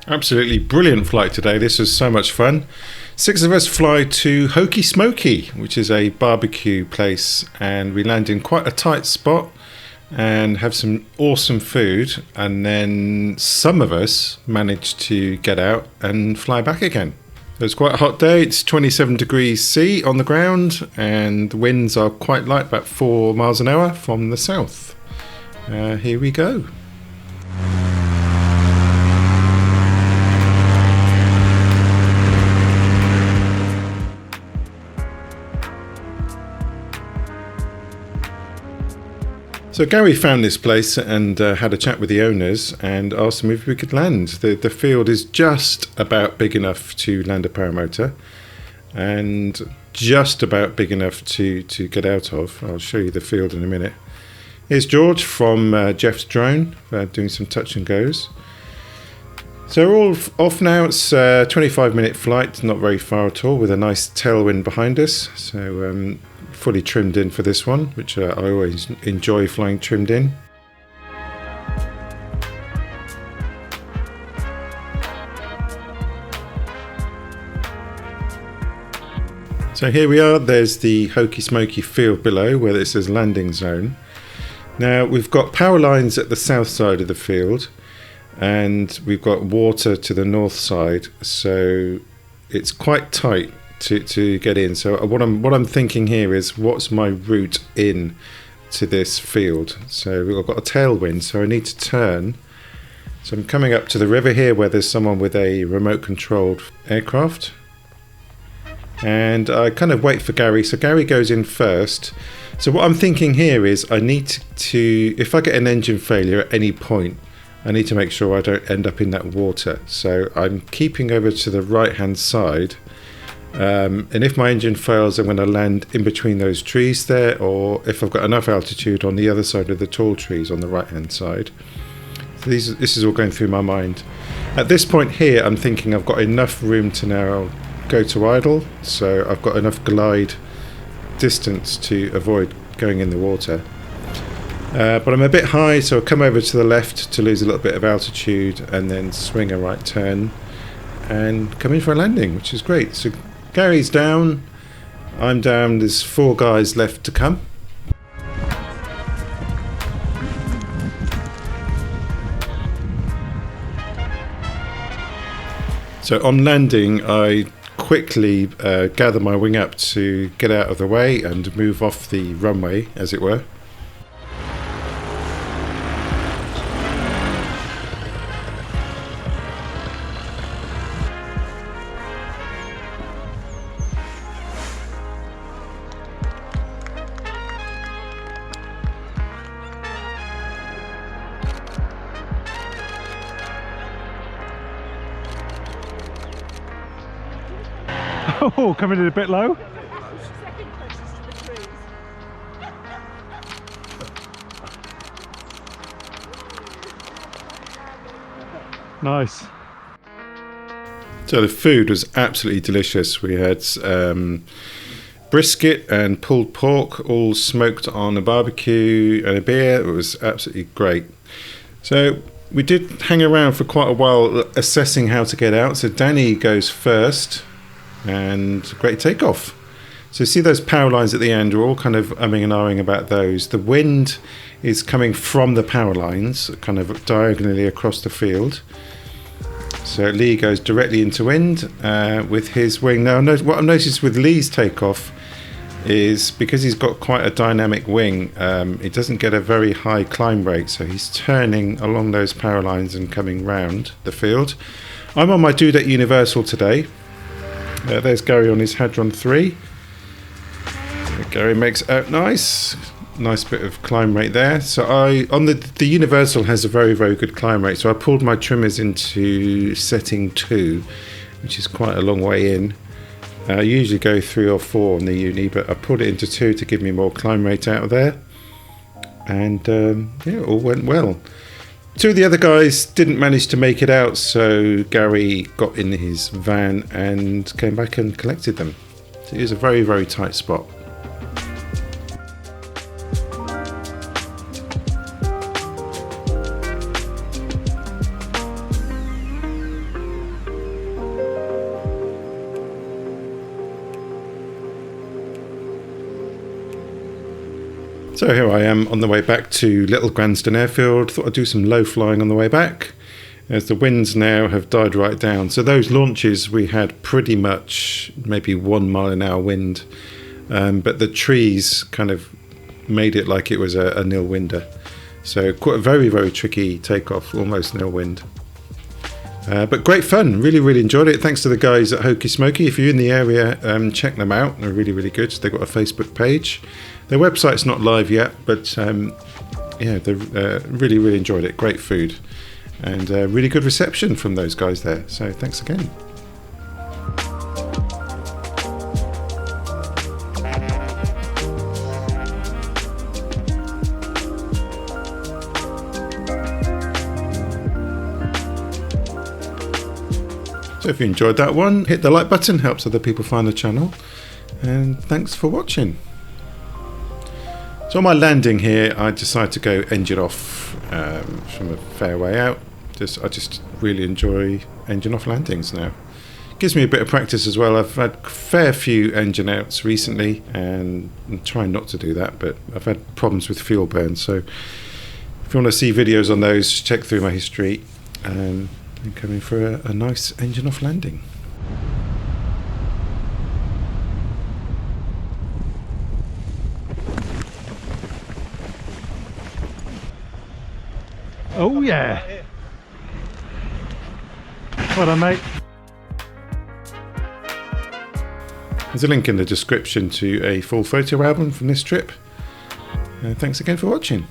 Absolutely brilliant flight today. This was so much fun. 6 of us fly to Hokey Smokey, which is a barbecue place, and we land in quite a tight spot and have some awesome food, and then some of us managed to get out and fly back again. It was quite a hot day. It's 27 degrees C on the ground, and the winds are quite light, about 4 miles an hour from the south. Here we go. So Gary found this place and had a chat with the owners and asked them if we could land. The field is just about big enough to land a paramotor and just about big enough to get out of. I'll show you the field in a minute. Here's George from Jeff's drone doing some touch and goes. So we're all off now. It's a 25-minute flight, not very far at all, with a nice tailwind behind us. So fully trimmed in for this one, which I always enjoy flying trimmed in. So here we are. There's the Hokey Smokey field below where it says landing zone. Now we've got power lines at the south side of the field, and we've got water to the north side, so it's quite tight to get in. So what I'm thinking here is, what's my route in to this field? So we've got a tailwind, so I need to turn. So I'm coming up to the river here where there's someone with a remote controlled aircraft, and I kind of wait for Gary. So Gary goes in first. So what I'm thinking here is, I need to if I get an engine failure at any point, I need to make sure I don't end up in that water. So I'm keeping over to the right hand side. And if my engine fails, I'm going to land in between those trees there, or if I've got enough altitude, on the other side of the tall trees on the right hand side. So this is all going through my mind. At this point here, I'm thinking I've got enough room to now go to idle, so I've got enough glide distance to avoid going in the water. But I'm a bit high, so I'll come over to the left to lose a little bit of altitude, and then swing a right turn and come in for a landing, which is great. So Gary's down, I'm down, there's 4 guys left to come. So on landing, I quickly gather my wing up to get out of the way and move off the runway, as it were. Oh, coming in a bit low. Nice. So the food was absolutely delicious. We had brisket and pulled pork, all smoked on a barbecue, and a beer. It was absolutely great. So we did hang around for quite a while assessing how to get out. So Danny goes first, and great takeoff. So see those power lines at the end, we're all kind of umming and ahhing about those. The wind is coming from the power lines, kind of diagonally across the field. So Lee goes directly into wind with his wing. Now what I've noticed with Lee's takeoff is, because he's got quite a dynamic wing, it doesn't get a very high climb rate, so he's turning along those power lines and coming round the field. I'm on my Dudek Universal today. There's Gary on his Hadron 3. Gary makes out nice bit of climb rate there. So on the Universal has a very, very good climb rate, so I pulled my trimmers into setting 2, which is quite a long way in. I usually go 3 or 4 on the Uni, but I pulled it into 2 to give me more climb rate out of there, and yeah, all went well. 2 of the other guys didn't manage to make it out, so Gary got in his van and came back and collected them. So it was a very, very tight spot. So here I am on the way back to Little Granston Airfield. Thought I'd do some low flying on the way back, as the winds now have died right down. So those launches we had pretty much maybe 1 mile an hour wind, but the trees kind of made it like it was a nil winder. So quite a very, very tricky takeoff, almost nil wind. But great fun, really enjoyed it. Thanks to the guys at Hokey Smokey. If you're in the area, check them out. They're really good. They've got a Facebook page. Their website's not live yet, but yeah, they really enjoyed it. Great food and really good reception from those guys there. So thanks again. So if you enjoyed that one, hit the like button, helps other people find the channel, and thanks for watching. So on my landing here, I decided to go engine off from a fair way out. I just really enjoy engine off landings now. Gives me a bit of practice as well. I've had a fair few engine outs recently, and I'm trying not to do that, but I've had problems with fuel burn. So if you want to see videos on those, check through my history. I'm coming for a nice engine off landing. Oh yeah. Well done, mate. There's a link in the description to a full photo album from this trip. Thanks again for watching.